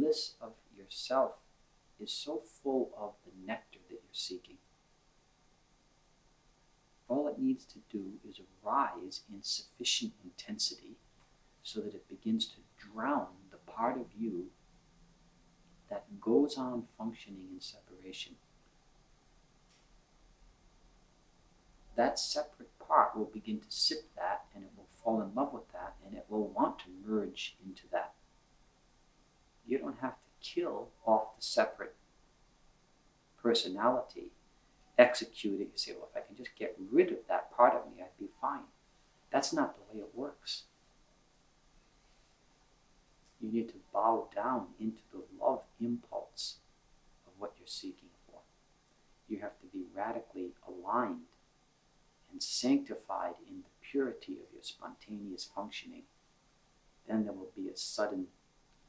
bliss of yourself is so full of the nectar that you're seeking. All it needs to do is rise in sufficient intensity so that it begins to drown the part of you that goes on functioning in separation. That separate part will begin to sip that, and it will fall in love with that, and it will want to merge into that. You don't have to kill off the separate personality, execute it. You say, well, if I can just get rid of that part of me, I'd be fine. That's not the way it works. You need to bow down into the love impulse of what you're seeking for. You have to be radically aligned and sanctified in the purity of your spontaneous functioning. Then there will be a sudden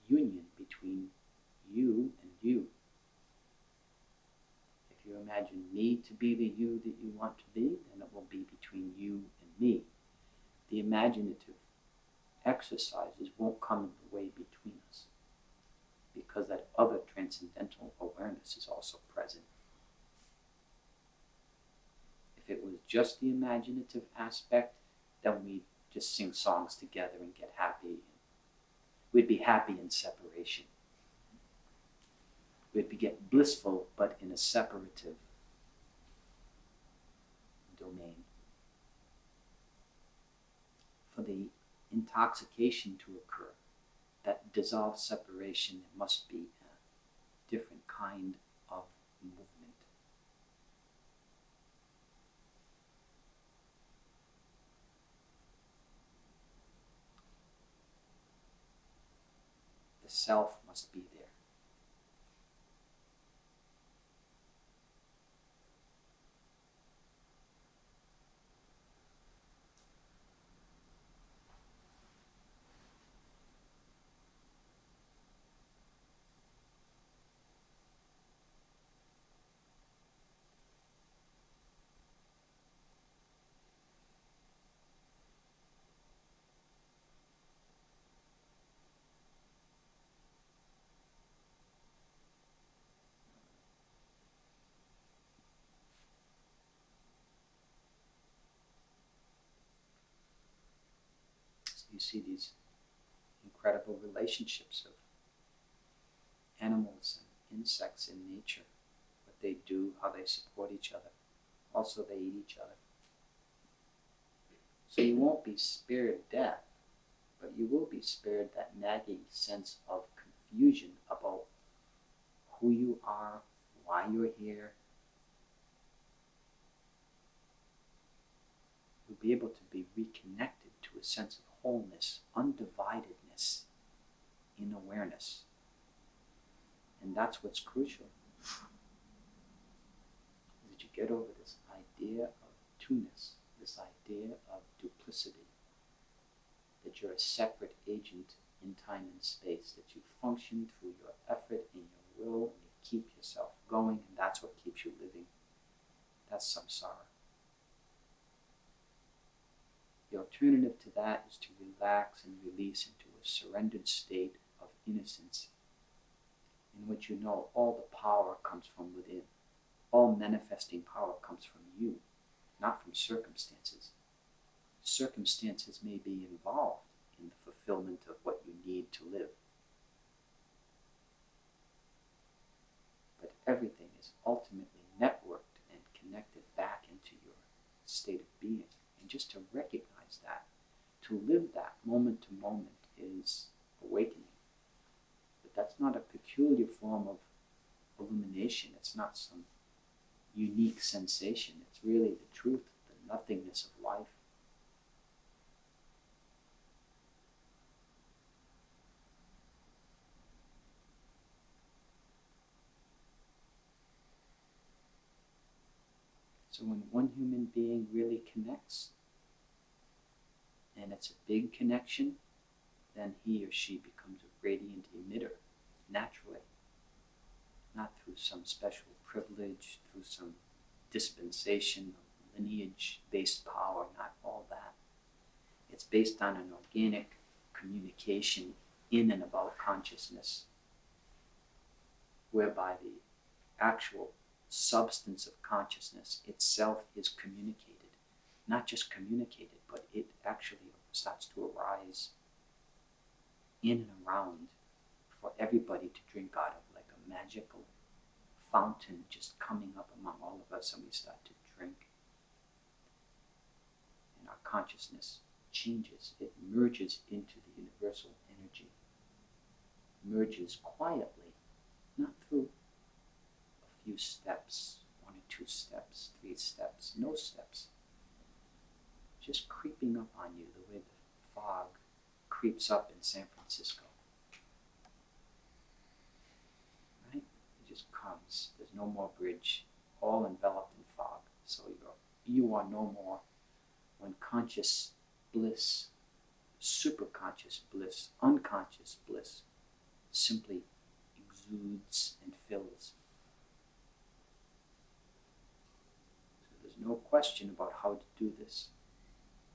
union between you and you. If you imagine me to be the you that you want to be, then it will be between you and me. The imaginative exercises won't come in the way between us, because that other transcendental awareness is also present. If it was just the imaginative aspect, then we'd just sing songs together and get happy. We'd be happy in separation. We'd get blissful, but in a separative domain. For the intoxication to occur, that dissolves separation, there must be a different kind of movement. The self must be there. You see these incredible relationships of animals and insects in nature, what they do, how they support each other. Also, they eat each other. So you won't be spared death, but you will be spared that nagging sense of confusion about who you are, why you're here. You'll be able to be reconnected to a sense of wholeness, undividedness in awareness. And that's what's crucial. That you get over this idea of two-ness, this idea of duplicity, that you're a separate agent in time and space, that you function through your effort and your will, and you keep yourself going, and that's what keeps you living. That's samsara. The alternative to that is to relax and release into a surrendered state of innocence, in which you know all the power comes from within. All manifesting power comes from you, not from circumstances. Circumstances may be involved in the fulfillment of what you need to live. But everything is ultimately networked and connected back into your state of being. And just to recognize that, to live that moment to moment is awakening. But that's not a peculiar form of illumination. It's not some unique sensation. It's really the truth, the nothingness of life. So when one human being really connects, and it's a big connection, then he or she becomes a radiant emitter, naturally. Not through some special privilege, through some dispensation of lineage-based power, not all that. It's based on an organic communication in and about consciousness. whereby the actual substance of consciousness itself is communicated. Not just communicated, but it actually starts to arise in and around for everybody to drink out of, like a magical fountain just coming up among all of us, and we start to drink. And our consciousness changes. It merges into the universal energy. Merges quietly, not through a few steps, 1 or 2 steps, 3 steps, no steps. Just creeping up on you the way the fog creeps up in San Francisco. Right? It just comes. There's no more bridge, all enveloped in fog. So you are no more. When conscious bliss, superconscious bliss, unconscious bliss simply exudes and fills. So there's no question about how to do this.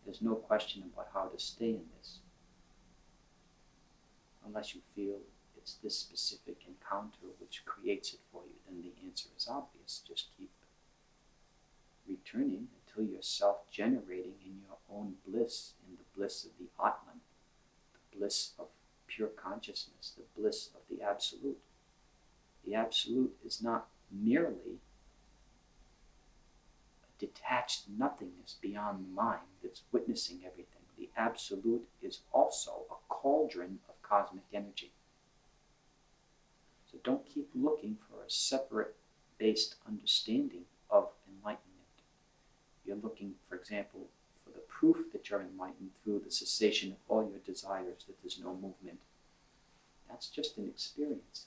There's no question about how to stay in this. Unless you feel it's this specific encounter which creates it for you, then the answer is obvious. Just keep returning until you're self-generating in your own bliss, in the bliss of the Atman, the bliss of pure consciousness, the bliss of the Absolute. The Absolute is not merely a detached nothingness beyond the mind that's witnessing everything. The Absolute is also a cauldron of cosmic energy. So don't keep looking for a separate based understanding of enlightenment. You're looking, for example, for the proof that you're enlightened through the cessation of all your desires, that there's no movement. That's just an experience.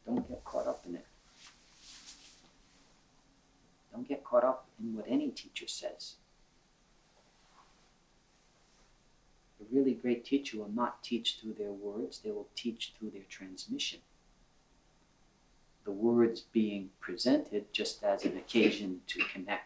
Don't get caught up in it. Don't get caught up in what any teacher says. A really great teacher will not teach through their words, they will teach through their transmission. The words being presented just as an occasion to connect